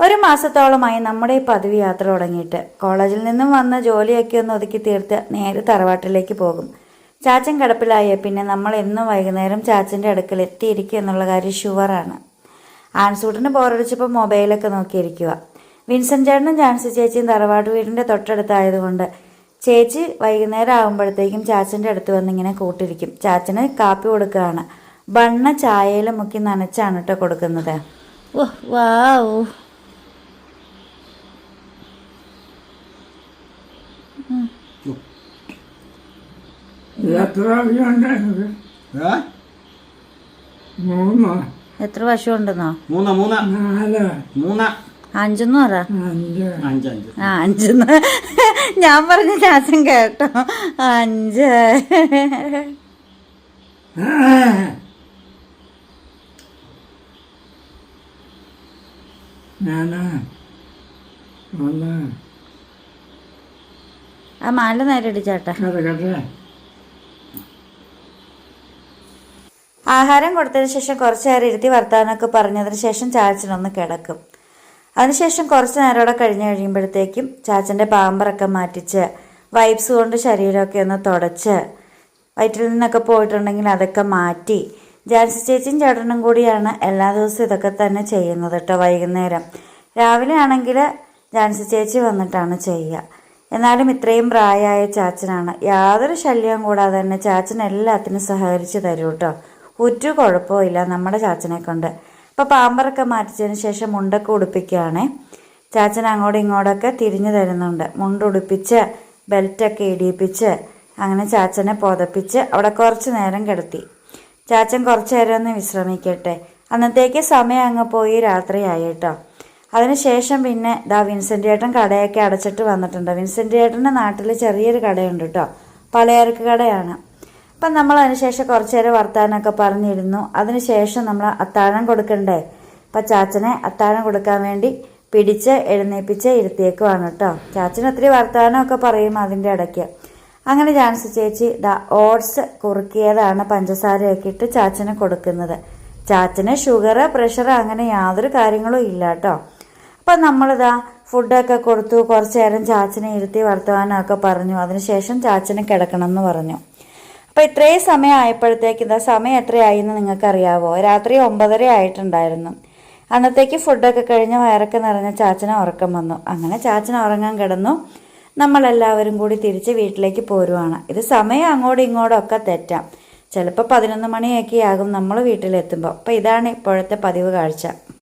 ഒരു മാസത്തോളമായി നമ്മുടെ ഈ പതിവ് യാത്ര തുടങ്ങിയിട്ട്. കോളേജിൽ നിന്നും വന്ന് ജോലിയൊക്കെ ഒന്ന് ഒതുക്കി തീർത്ത് നേരെ തറവാട്ടിലേക്ക് പോകും. ചാച്ചൻ കിടപ്പിലായ പിന്നെ നമ്മൾ എന്നും വൈകുന്നേരം ചാച്ചൻ്റെ അടുക്കൽ എത്തിയിരിക്കുക എന്നുള്ള കാര്യം ഷുവറാണ്. ആൺസൂട്ടിന് ബോറടിച്ചപ്പോൾ മൊബൈലൊക്കെ നോക്കിയിരിക്കുക. വിൻസെൻ്റ് ചേട്ടനും ജാൻസി ചേച്ചിയും തറവാട് വീടിൻ്റെ തൊട്ടടുത്തായതുകൊണ്ട് ചേച്ചി വൈകുന്നേരം ആകുമ്പോഴത്തേക്കും ചാച്ചൻ്റെ അടുത്ത് വന്നിങ്ങനെ കൂട്ടിരിക്കും. ചാച്ചന് കാപ്പി കൊടുക്കുകയാണ്. ബണ്ണ ചായയിൽ മുക്കി നനച്ചാണ് കേട്ടോ കൊടുക്കുന്നത്. വാവ്, എത്ര പശു ഉണ്ടെന്നോ? അഞ്ചെന്ന് പറ. അഞ്ചെന്ന് ഞാൻ പറഞ്ഞ ചാച്ചൻ കേട്ടോ. 5. ആ മാല നേരെ അടിച്ചാട്ടെ. ആഹാരം കൊടുത്തതിന് ശേഷം കുറച്ച് നേരം ഇരുത്തി വർത്താനമൊക്കെ പറഞ്ഞതിന് ശേഷം ചാച്ചനൊന്ന് കിടക്കും. അതിനുശേഷം കുറച്ച് നേരം അവിടെ കഴിഞ്ഞ് കഴിയുമ്പോഴത്തേക്കും ചാച്ചൻ്റെ പാമ്പറൊക്കെ മാറ്റിച്ച് വൈപ്സ് കൊണ്ട് ശരീരമൊക്കെ ഒന്ന് തുടച്ച് വയറ്റിൽ നിന്നൊക്കെ പോയിട്ടുണ്ടെങ്കിൽ അതൊക്കെ മാറ്റി ജാൻസി ചേച്ചിയും ചേട്ടനും കൂടിയാണ് എല്ലാ ദിവസവും ഇതൊക്കെ തന്നെ ചെയ്യുന്നത് കേട്ടോ. വൈകുന്നേരം രാവിലെ ആണെങ്കിൽ ജാൻസി ചേച്ചി വന്നിട്ടാണ് ചെയ്യുക. എന്നാലും ഇത്രയും പ്രായമായ ചാച്ചനാണ്. യാതൊരു ശല്യവും കൂടാതെ തന്നെ ചാച്ചൻ എല്ലാത്തിനും സഹകരിച്ച് തരും കേട്ടോ. ഒരു കുഴപ്പമില്ല നമ്മുടെ ചാച്ചനെ കൊണ്ട്. അപ്പോൾ പാമ്പറൊക്കെ മാറ്റിച്ചതിന് ശേഷം മുണ്ടൊക്കെ ഉടുപ്പിക്കുകയാണേ. ചാച്ചൻ അങ്ങോട്ടും ഇങ്ങോട്ടൊക്കെ തിരിഞ്ഞു തരുന്നുണ്ട്. മുണ്ടുടുപ്പിച്ച് ബെൽറ്റൊക്കെ ഇടിയിപ്പിച്ച് അങ്ങനെ ചാച്ചനെ പുതപ്പിച്ച് അവിടെ കുറച്ച് നേരം കിടത്തി. ചാച്ചൻ കുറച്ച് നേരം ഒന്ന് വിശ്രമിക്കട്ടെ. അന്നത്തേക്ക് സമയം അങ്ങ് പോയി രാത്രിയായി കേട്ടോ. അതിനുശേഷം പിന്നെ വിൻസെൻ്റ് ചേട്ടൻ കടയൊക്കെ അടച്ചിട്ട് വന്നിട്ടുണ്ട്. വിൻസെൻ്റ് ചേട്ടൻ്റെ നാട്ടിൽ ചെറിയൊരു കടയുണ്ട് കേട്ടോ, പലചരക്ക് കടയാണ്. അപ്പം നമ്മൾ അതിനുശേഷം കുറച്ച് നേരം വർത്താനമൊക്കെ പറഞ്ഞിരുന്നു. അതിനുശേഷം നമ്മൾ അത്താഴം കൊടുക്കണ്ടേ. അപ്പം ചാച്ചനെ അത്താഴം കൊടുക്കാൻ വേണ്ടി പിടിച്ച് എഴുന്നേൽപ്പിച്ച് ഇരുത്തിയേക്കുവാണ് കേട്ടോ. ചാച്ചന് ഒത്തിരി വർത്താനമൊക്കെ പറയും അതിൻ്റെ ഇടയ്ക്ക്. അങ്ങനെ ജാൻസി ചേച്ചി ഓട്സ് കുറുക്കിയതാണ് പഞ്ചസാരയൊക്കെ ഇട്ട് ചാച്ചന് കൊടുക്കുന്നത്. ചാച്ചന് ഷുഗർ പ്രഷർ അങ്ങനെ യാതൊരു കാര്യങ്ങളും ഇല്ല കേട്ടോ. അപ്പം നമ്മളിതാ ഫുഡൊക്കെ കൊടുത്തു. കുറച്ച് നേരം ചാച്ചനെ ഇരുത്തി വർത്തമാനമൊക്കെ പറഞ്ഞു. അതിനുശേഷം ചാച്ചന് കിടക്കണം എന്ന് പറഞ്ഞു. അപ്പോൾ ഇത്രയും സമയം ആയപ്പോഴത്തേക്ക് സമയം എത്രയായി എന്ന് നിങ്ങൾക്കറിയാവോ? രാത്രി 9:30 ആയിട്ടുണ്ടായിരുന്നു. അന്നത്തേക്ക് ഫുഡൊക്കെ കഴിഞ്ഞ് വയറൊക്കെ നിറഞ്ഞ ചാച്ചന് ഉറക്കം വന്നു. അങ്ങനെ ചാച്ചന് ഉറങ്ങാൻ കിടന്നു. നമ്മളെല്ലാവരും കൂടി തിരിച്ച് വീട്ടിലേക്ക് പോരുവാണ്. ഇത് സമയം അങ്ങോട്ടും ഇങ്ങോട്ടും ഒക്കെ തെറ്റാം. ചിലപ്പോൾ 11 മണിയൊക്കെ ആകും നമ്മൾ വീട്ടിലെത്തുമ്പോൾ. അപ്പോൾ ഇതാണ് ഇപ്പോഴത്തെ പതിവ് കാഴ്ച.